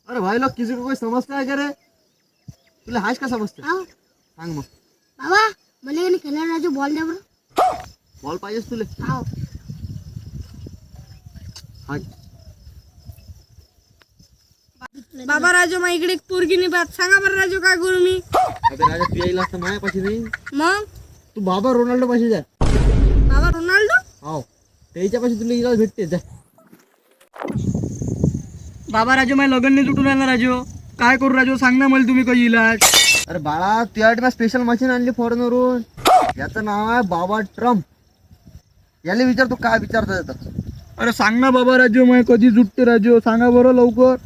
अरे भाई लोग किसी को कोई समजता है क्या रे? तुला हाच का समजते हाव. सांग मग. बाबा मला नाही खेळणार राजू बॉल द्या बरं. बॉल पाहिजेस तुले? हाव. हाच. बाबा राजू मग इकडे एक पोरगी नाही पाहत, सांगा बरं राजू काय करू मी? अबे राजा तू येईल असतं माझ्यापाशी नाही. मग तू बाबा रोनाल्डो पाशी जा. बाबा रोनाल्डो? हो त्याच्यापाशी तुला इलाज भेटते जा. बाबा राजू माझ्या लग्न नाही तुटून राहिलं राजू. काय करू राजू, सांग ना मला तुम्ही काही इलाज. अरे बाळा तुझ्यासाठी स्पेशल मशीन आणली फॉरेनवरून. याचं नाव आहे बाबा ट्रम्प. याला विचार तू काय विचारता येतं. अरे सांग ना बाबा राजू, मग कधी जुटते राजू, सांगा बरं लवकर.